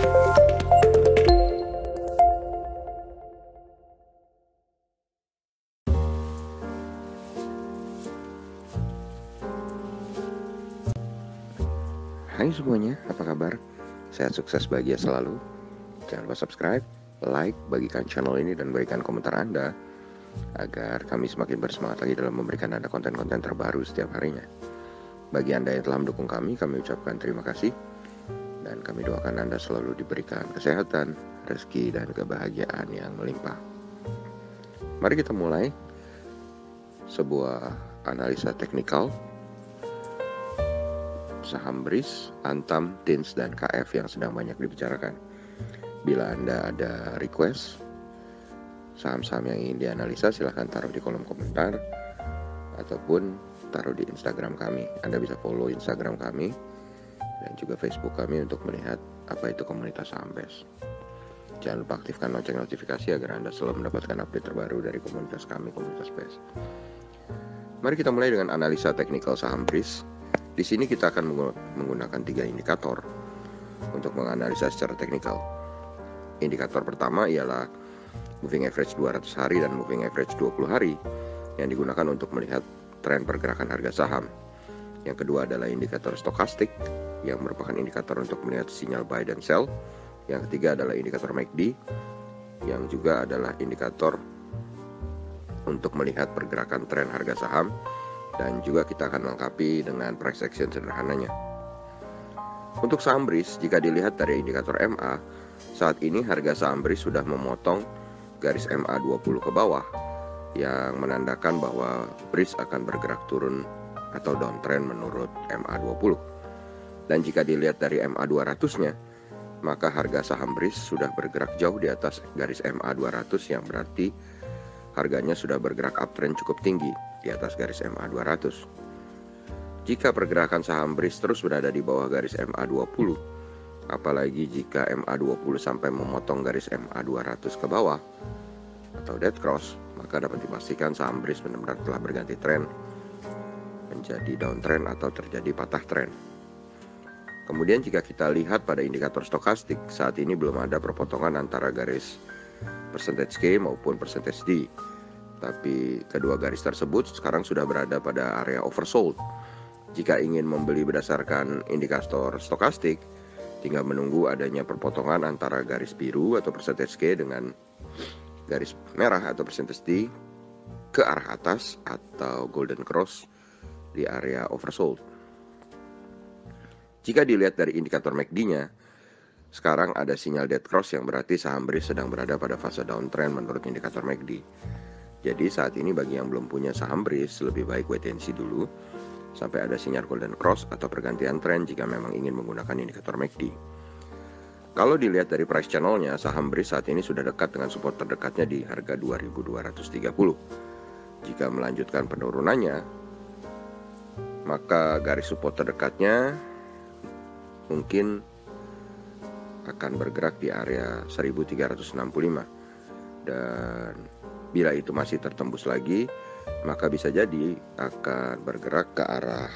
Hai semuanya, apa kabar? Sehat, sukses, bahagia selalu. Jangan lupa subscribe, like, bagikan channel ini, dan berikan komentar Anda agar kami semakin bersemangat lagi dalam memberikan Anda konten-konten terbaru setiap harinya. Bagi Anda yang telah mendukung kami ucapkan terima kasih. Dan kami doakan Anda selalu diberikan kesehatan, rezeki, dan kebahagiaan yang melimpah. Mari kita mulai sebuah analisa teknikal saham BRIS, Antam, TINS, dan KF yang sedang banyak dibicarakan. Bila Anda ada request saham-saham yang ingin dianalisa, silahkan taruh di kolom komentar ataupun taruh di Instagram kami. Anda bisa follow Instagram kami dan juga Facebook kami untuk melihat apa itu komunitas saham BES. Jangan lupa aktifkan lonceng notifikasi agar Anda selalu mendapatkan update terbaru dari komunitas kami, komunitas BES. Mari kita mulai dengan analisa teknikal saham BRIS. Di sini kita akan menggunakan 3 indikator untuk menganalisa secara teknikal. Indikator pertama ialah moving average 200 hari dan moving average 20 hari yang digunakan untuk melihat tren pergerakan harga saham. Yang kedua adalah indikator stokastik yang merupakan indikator untuk melihat sinyal buy dan sell. Yang ketiga adalah indikator MACD yang juga adalah indikator untuk melihat pergerakan tren harga saham. Dan juga kita akan melengkapi dengan price action sederhananya. Untuk saham BRIS, jika dilihat dari indikator MA, saat ini harga saham BRIS sudah memotong garis MA 20 ke bawah, yang menandakan bahwa BRIS akan bergerak turun atau downtrend menurut MA 20. Dan jika dilihat dari MA 200-nya, maka harga saham BRIS sudah bergerak jauh di atas garis MA 200, yang berarti harganya sudah bergerak uptrend cukup tinggi di atas garis MA 200. Jika pergerakan saham BRIS terus berada di bawah garis MA 20, apalagi jika MA 20 sampai memotong garis MA 200 ke bawah atau dead cross, maka dapat dipastikan saham BRIS benar-benar telah berganti tren menjadi downtrend atau terjadi patah tren. Kemudian jika kita lihat pada indikator stokastik, saat ini belum ada perpotongan antara garis percentage K maupun percentage D. Tapi kedua garis tersebut sekarang sudah berada pada area oversold. Jika ingin membeli berdasarkan indikator stokastik, tinggal menunggu adanya perpotongan antara garis biru atau percentage K dengan garis merah atau percentage D ke arah atas atau golden cross di area oversold. Jika dilihat dari indikator MACD-nya, sekarang ada sinyal dead cross yang berarti saham BRIS sedang berada pada fase downtrend menurut indikator MACD. Jadi saat ini bagi yang belum punya saham BRIS, lebih baik wait and see dulu sampai ada sinyal golden cross atau pergantian tren jika memang ingin menggunakan indikator MACD. Kalau dilihat dari price channelnya, saham BRIS saat ini sudah dekat dengan support terdekatnya di harga 2230. Jika melanjutkan penurunannya, maka garis support terdekatnya mungkin akan bergerak di area 1365. Dan bila itu masih tertembus lagi, maka bisa jadi akan bergerak ke arah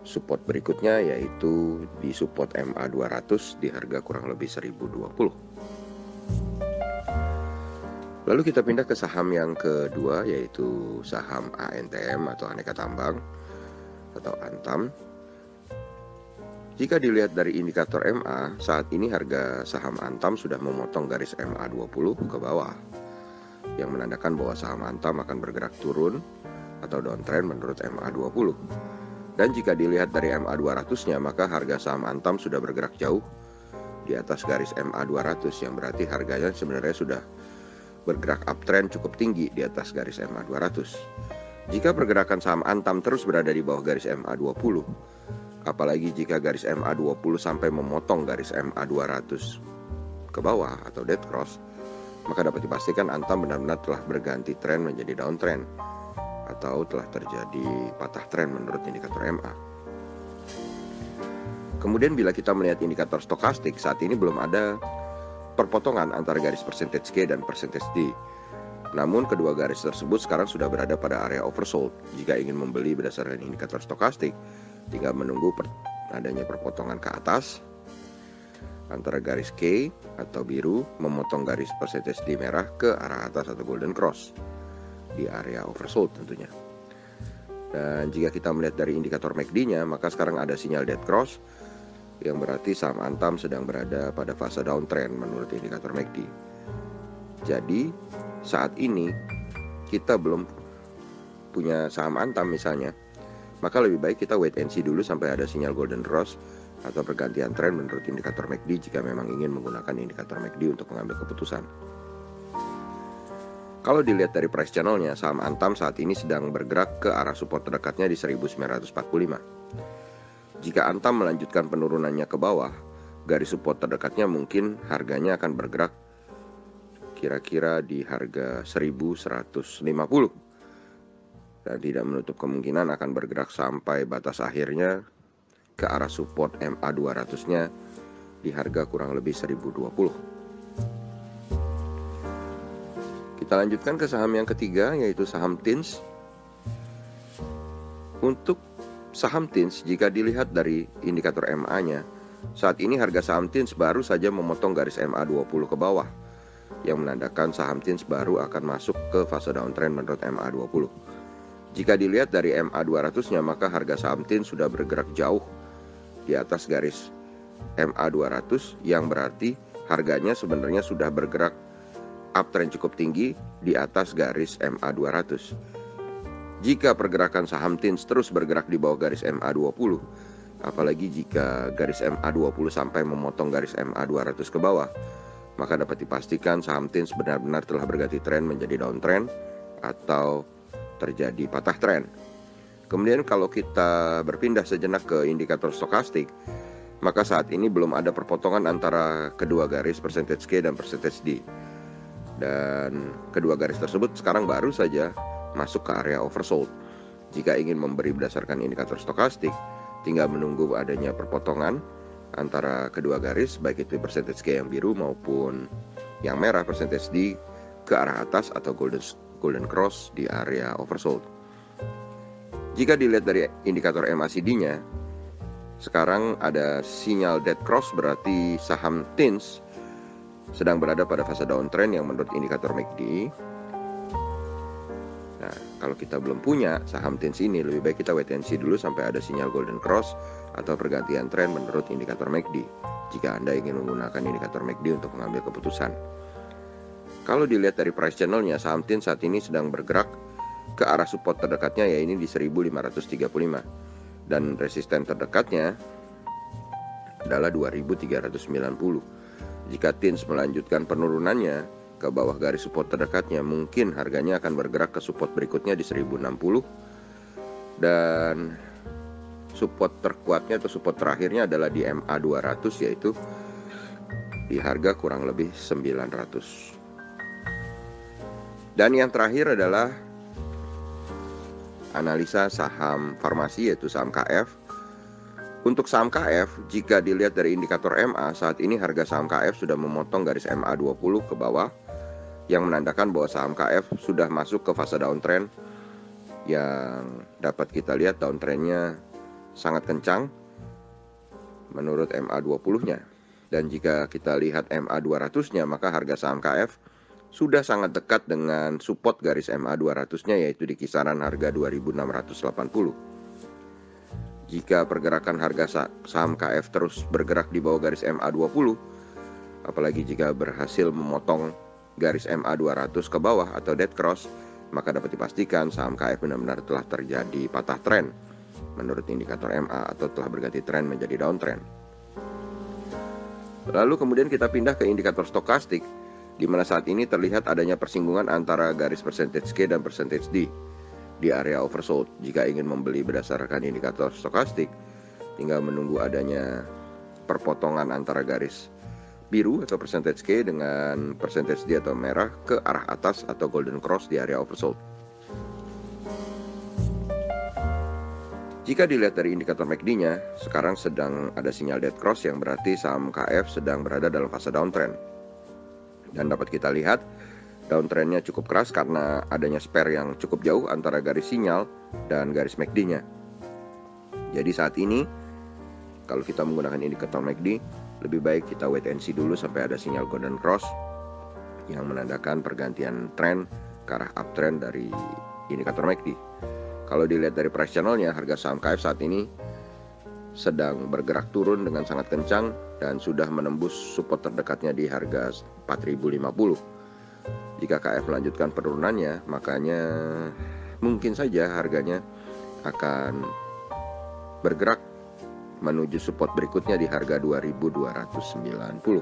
support berikutnya, yaitu di support MA 200 di harga kurang lebih 1020. Lalu kita pindah ke saham yang kedua, yaitu saham ANTM atau Aneka Tambang atau Antam. Jika dilihat dari indikator MA, saat ini harga saham Antam sudah memotong garis MA 20 ke bawah, yang menandakan bahwa saham Antam akan bergerak turun atau downtrend menurut MA 20. Dan jika dilihat dari MA 200-nya, maka harga saham Antam sudah bergerak jauh di atas garis MA 200, yang berarti harganya sebenarnya sudah bergerak uptrend cukup tinggi di atas garis MA 200. Jika pergerakan saham Antam terus berada di bawah garis MA 20, apalagi jika garis MA 20 sampai memotong garis MA 200 ke bawah atau dead cross, maka dapat dipastikan Antam benar-benar telah berganti tren menjadi downtrend atau telah terjadi patah tren menurut indikator MA. Kemudian bila kita melihat indikator stokastik, saat ini belum ada perpotongan antara garis percentage K dan percentage D. Namun kedua garis tersebut sekarang sudah berada pada area oversold. Jika ingin membeli berdasarkan indikator stokastik, tinggal menunggu adanya perpotongan ke atas antara garis K atau biru memotong garis percentage D merah ke arah atas atau golden cross di area oversold tentunya. Dan jika kita melihat dari indikator MACD-nya, maka sekarang ada sinyal dead cross yang berarti saham Antam sedang berada pada fase downtrend menurut indikator MACD. Jadi saat ini kita belum punya saham Antam misalnya, maka lebih baik kita wait and see dulu sampai ada sinyal golden cross atau pergantian tren menurut indikator MACD jika memang ingin menggunakan indikator MACD untuk mengambil keputusan. Kalau dilihat dari price channelnya, saham Antam saat ini sedang bergerak ke arah support terdekatnya di 1945. Jika Antam melanjutkan penurunannya ke bawah, garis support terdekatnya mungkin harganya akan bergerak kira-kira di harga 1150 dan tidak menutup kemungkinan akan bergerak sampai batas akhirnya ke arah support MA 200-nya di harga kurang lebih 1020. Kita lanjutkan ke saham yang ketiga, yaitu saham TINS. Untuk saham TINS, jika dilihat dari indikator MA-nya, saat ini harga saham TINS baru saja memotong garis MA 20 ke bawah, yang menandakan saham TINS baru akan masuk ke fase downtrend menurut MA 20. Jika dilihat dari MA 200-nya, maka harga saham TINS sudah bergerak jauh di atas garis MA 200, yang berarti harganya sebenarnya sudah bergerak uptrend cukup tinggi di atas garis MA 200. Jika pergerakan saham TINS terus bergerak di bawah garis MA 20, apalagi jika garis MA 20 sampai memotong garis MA 200 ke bawah, maka dapat dipastikan saham TINS benar-benar telah berganti tren menjadi downtrend atau terjadi patah tren. Kemudian kalau kita berpindah sejenak ke indikator stokastik, maka saat ini belum ada perpotongan antara kedua garis percentage K dan percentage D. Dan kedua garis tersebut sekarang baru saja masuk ke area oversold. Jika ingin memberi berdasarkan indikator stokastik, tinggal menunggu adanya perpotongan antara kedua garis, baik itu percentage K yang biru maupun yang merah percentage D ke arah atas atau golden cross di area oversold. Jika dilihat dari indikator MACD-nya, sekarang ada sinyal dead cross, berarti saham TINS sedang berada pada fase downtrend yang menurut indikator MACD. Nah, kalau kita belum punya saham TINS ini, lebih baik kita wait and see dulu sampai ada sinyal golden cross atau pergantian tren menurut indikator MACD jika Anda ingin menggunakan indikator MACD untuk mengambil keputusan. Kalau dilihat dari price channelnya, saham TINS saat ini sedang bergerak ke arah support terdekatnya, yaitu di 1535, dan resisten terdekatnya adalah 2390. Jika TINS melanjutkan penurunannya ke bawah garis support terdekatnya, mungkin harganya akan bergerak ke support berikutnya di 1060, dan support terkuatnya atau support terakhirnya adalah di MA 200, yaitu di harga kurang lebih 900. Dan yang terakhir adalah analisa saham farmasi, yaitu saham KF. Untuk saham KF, jika dilihat dari indikator MA, saat ini harga saham KF sudah memotong garis MA 20 ke bawah, yang menandakan bahwa saham KF sudah masuk ke fase downtrend, yang dapat kita lihat downtrendnya sangat kencang menurut MA 20-nya. Dan jika kita lihat MA 200-nya, maka harga saham KF sudah sangat dekat dengan support garis MA 200-nya, yaitu di kisaran harga 2680. Jika pergerakan harga saham KF terus bergerak di bawah garis MA 20, apalagi jika berhasil memotong garis MA 200 ke bawah atau dead cross, maka dapat dipastikan saham KF benar-benar telah terjadi patah tren menurut indikator MA atau telah berganti tren menjadi downtrend. Lalu kemudian kita pindah ke indikator stokastik, di mana saat ini terlihat adanya persinggungan antara garis percentage K dan percentage D di area oversold. Jika ingin membeli berdasarkan indikator stokastik, tinggal menunggu adanya perpotongan antara garis biru atau percentage K dengan percentage D atau merah ke arah atas atau golden cross di area oversold. Jika dilihat dari indikator MACD-nya, sekarang sedang ada sinyal dead cross, yang berarti saham KF sedang berada dalam fase downtrend. Dan dapat kita lihat downtrendnya cukup keras karena adanya spare yang cukup jauh antara garis sinyal dan garis MACD-nya. Jadi saat ini kalau kita menggunakan indikator MACD, lebih baik kita wait and see dulu sampai ada sinyal golden cross yang menandakan pergantian tren ke arah uptrend dari indikator MACD. Kalau dilihat dari price channelnya, harga saham KF saat ini sedang bergerak turun dengan sangat kencang dan sudah menembus support terdekatnya di harga 4.050. Jika KF melanjutkan penurunannya, makanya mungkin saja harganya akan bergerak menuju support berikutnya di harga 2.290.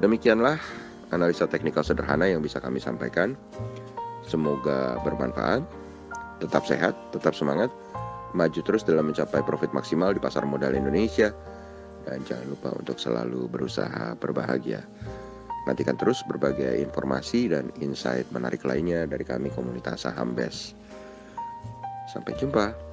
Demikianlah analisa teknikal sederhana yang bisa kami sampaikan. Semoga bermanfaat. Tetap sehat, tetap semangat, maju terus dalam mencapai profit maksimal di pasar modal Indonesia, dan jangan lupa untuk selalu berusaha berbahagia. Nantikan terus berbagai informasi dan insight menarik lainnya dari kami komunitas Saham Best. Sampai jumpa.